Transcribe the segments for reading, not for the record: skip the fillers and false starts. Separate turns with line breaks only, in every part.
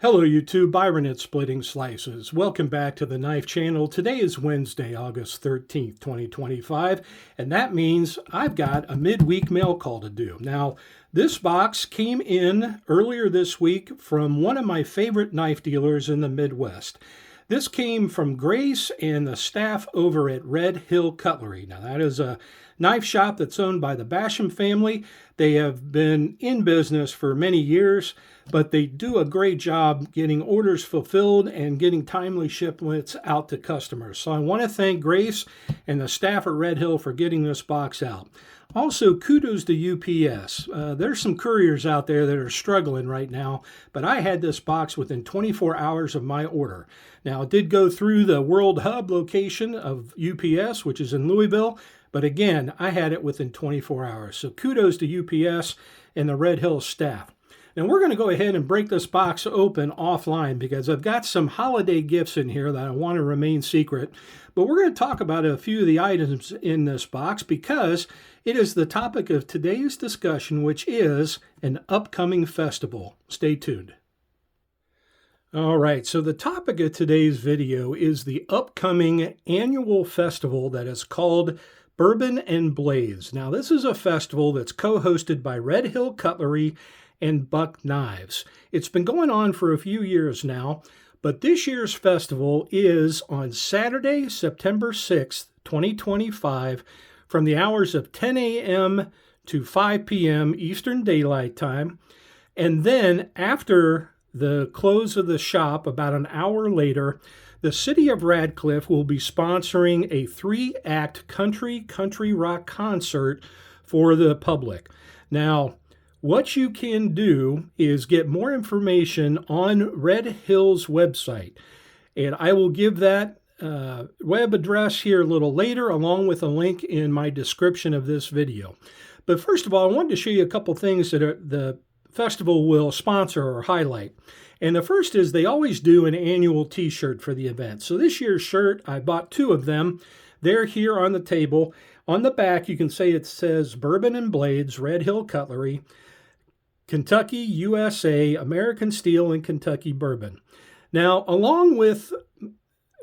Hello YouTube, Byron at Splitting Slices. Welcome back to the Knife Channel. Today is Wednesday, August 13th, 2025, and that means I've got a midweek mail call to do. Now, this box came in earlier this week from one of my favorite knife dealers in the Midwest. This came from Grace and the staff over at Red Hill Cutlery. Now, that is a knife shop that's owned by the Basham family. They have been in business for many years, but they do a great job getting orders fulfilled and getting timely shipments out to customers. So I want to thank Grace and the staff at Red Hill for getting this box out. Also, kudos to UPS. There's some couriers out there that are struggling right now, but I had this box within 24 hours of my order. Now, it did go through the World Hub location of UPS, which is in Louisville, but again, I had it within 24 hours. So kudos to UPS and the Red Hill staff. Now we're going to go ahead and break this box open offline because I've got some holiday gifts in here that I want to remain secret. But we're going to talk about a few of the items in this box because it is the topic of today's discussion, which is an upcoming festival. Stay tuned. All right, so the topic of today's video is the upcoming annual festival that is called Bourbon and Blades. Now, this is a festival that's co-hosted by Red Hill Cutlery and Buck Knives. It's been going on for a few years now, but this year's festival is on Saturday, September 6th, 2025, from the hours of 10 a.m. to 5 p.m. Eastern Daylight Time. And then after the close of the shop, about an hour later, the city of Radcliff will be sponsoring a 3-act country rock concert for the public. Now, what you can do is get more information on Red Hill's website, and I will give that web address here a little later, along with a link in my description of this video. But first of all, I wanted to show you a couple things that the festival will sponsor or highlight. And the first is they always do an annual t-shirt for the event. So this year's shirt, I bought 2 of them. They're here on the table. On the back, you can say it says Bourbon and Blades, Red Hill Cutlery, Kentucky, USA, American Steel, and Kentucky Bourbon. Now, along with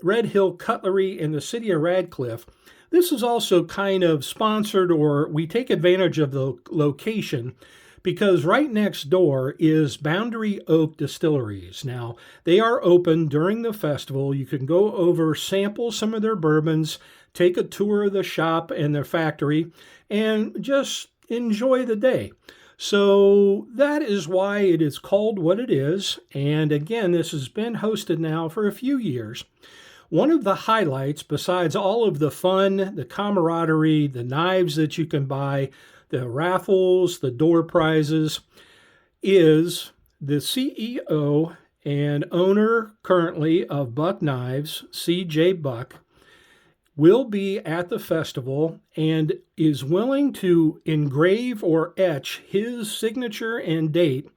Red Hill Cutlery and the city of Radcliff, this is also kind of sponsored, or we take advantage of the location because right next door is Boundary Oak Distilleries. Now, they are open during the festival. You can go over, sample some of their bourbons, take a tour of the shop and their factory, and just enjoy the day. So that is why it is called what it is. And again, this has been hosted now for a few years. One of the highlights, besides all of the fun, the camaraderie, the knives that you can buy, the raffles, the door prizes, is the CEO and owner currently of Buck Knives, C.J. Buck, will be at the festival and is willing to engrave or etch his signature and date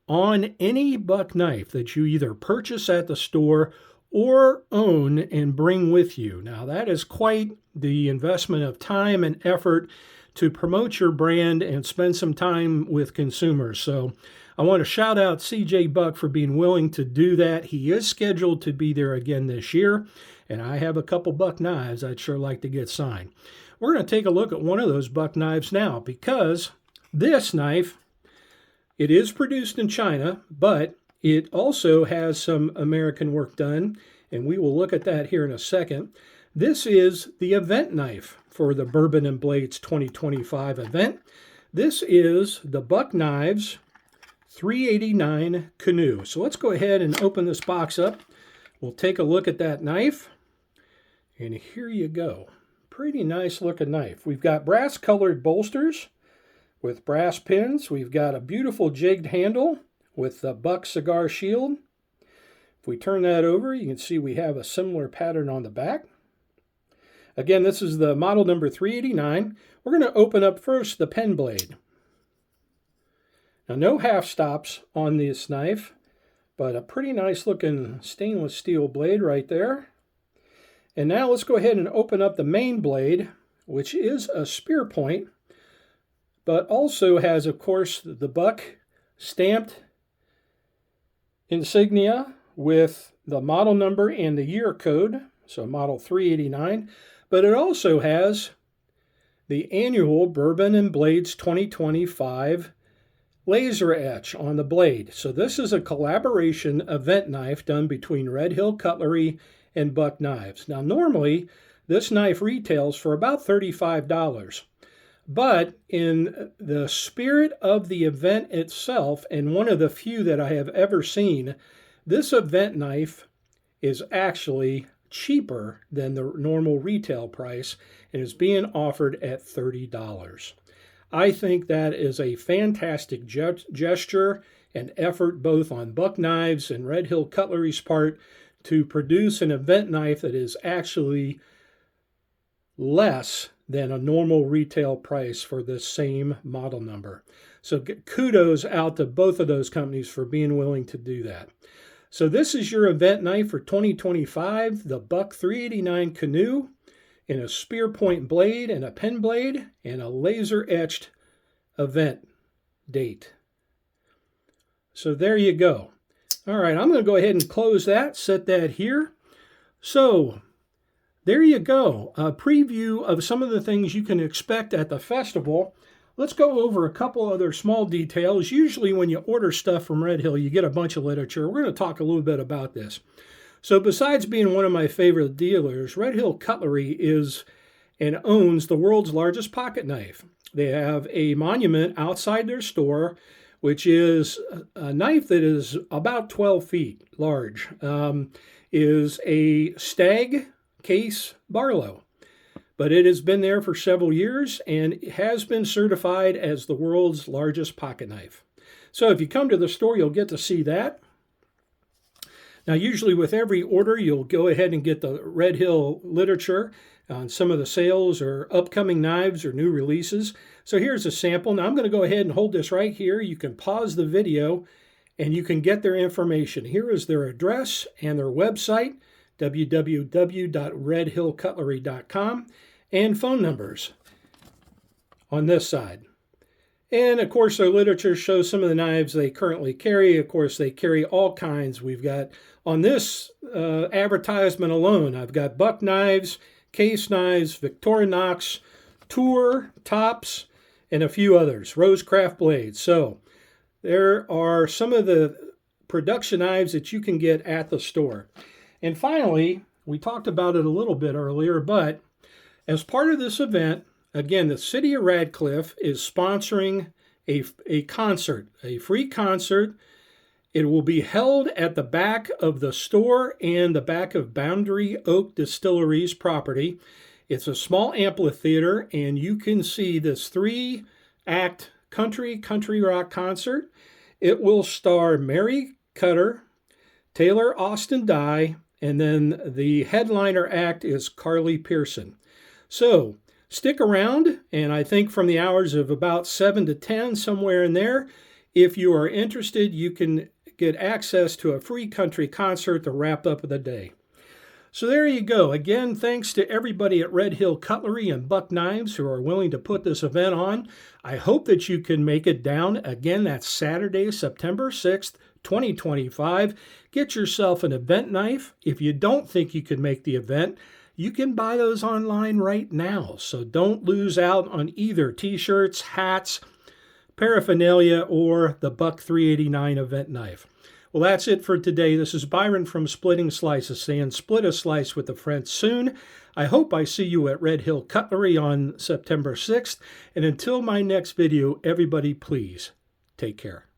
on any Buck knife that you either purchase at the store or own and bring with you. Now, that is quite the investment of time and effort to promote your brand and spend some time with consumers. So I want to shout out CJ Buck for being willing to do that. He is scheduled to be there again this year, and I have a couple Buck knives I'd sure like to get signed. We're going to take a look at one of those Buck knives now because this knife, it is produced in China, but it also has some American work done, and we will look at that here in a second. This is the event knife for the Bourbon and Blades 2025 event. This is the Buck Knives 389 Canoe. So let's go ahead and open this box up. We'll take a look at that knife. And here you go. Pretty nice looking knife. We've got brass colored bolsters with brass pins. We've got a beautiful jigged handle with the Buck cigar shield. If we turn that over, you can see we have a similar pattern on the back. Again, this is the model number 389. We're going to open up first the pen blade. Now, no half stops on this knife, but a pretty nice looking stainless steel blade right there. And now let's go ahead and open up the main blade, which is a spear point, but also has, of course, the Buck stamped insignia with the model number and the year code, so model 389, but it also has the annual Bourbon and Blades 2025 laser etch on the blade. So this is a collaboration event knife done between Red Hill Cutlery and Buck Knives. Now normally this knife retails for about $35, but in the spirit of the event itself, and one of the few that I have ever seen, this event knife is actually cheaper than the normal retail price and is being offered at $30. I think that is a fantastic gesture and effort both on Buck Knives and Red Hill Cutlery's part to produce an event knife that is actually less than a normal retail price for this same model number. So kudos out to both of those companies for being willing to do that. So this is your event knife for 2025, the Buck 389 Canoe, in a spear point blade and a pen blade and a laser etched event date. So there you go. All right, I'm going to go ahead and close that, set that here. So there you go, a preview of some of the things you can expect at the festival. Let's go over a couple other small details. Usually when you order stuff from Red Hill, you get a bunch of literature. We're going to talk a little bit about this. So besides being one of my favorite dealers, Red Hill Cutlery is and owns the world's largest pocket knife. They have a monument outside their store, which is a knife that is about 12 feet large, is a Stag Case Barlow. But it has been there for several years and has been certified as the world's largest pocket knife. So if you come to the store, you'll get to see that. Now, usually with every order, you'll go ahead and get the Red Hill literature on some of the sales or upcoming knives or new releases. So here's a sample. Now I'm going to go ahead and hold this right here. You can pause the video and you can get their information. Here is their address and their website, www.redhillcutlery.com, and phone numbers on this side. And of course, their literature shows some of the knives they currently carry. Of course, they carry all kinds. We've got, on this advertisement alone, I've got Buck Knives, Case Knives, Victorinox, Tour, Tops, and a few others, Rosecraft blades. So there are some of the production knives that you can get at the store. And finally, we talked about it a little bit earlier, but as part of this event, again, the city of Radcliff is sponsoring a concert, a free concert. It will be held at the back of the store and the back of Boundary Oak Distillery's property. It's a small amphitheater, and you can see this 3-act country rock concert. It will star Mary Cutter, Taylor Austin Dye, and then the headliner act is Carly Pearson. So stick around, and I think from the hours of about 7 to 10, somewhere in there, if you are interested, you can get access to a free country concert to wrap up the day. So there you go. Again, thanks to everybody at Red Hill Cutlery and Buck Knives who are willing to put this event on. I hope that you can make it down. Again, that's Saturday, September 6th, 2025. Get yourself an event knife. If you don't think you can make the event, you can buy those online right now. So don't lose out on either t-shirts, hats, paraphernalia, or the Buck 389 event knife. Well, that's it for today. This is Byron from Splitting Slices saying split a slice with a friend soon. I hope I see you at Red Hill Cutlery on September 6th. And until my next video, everybody please take care.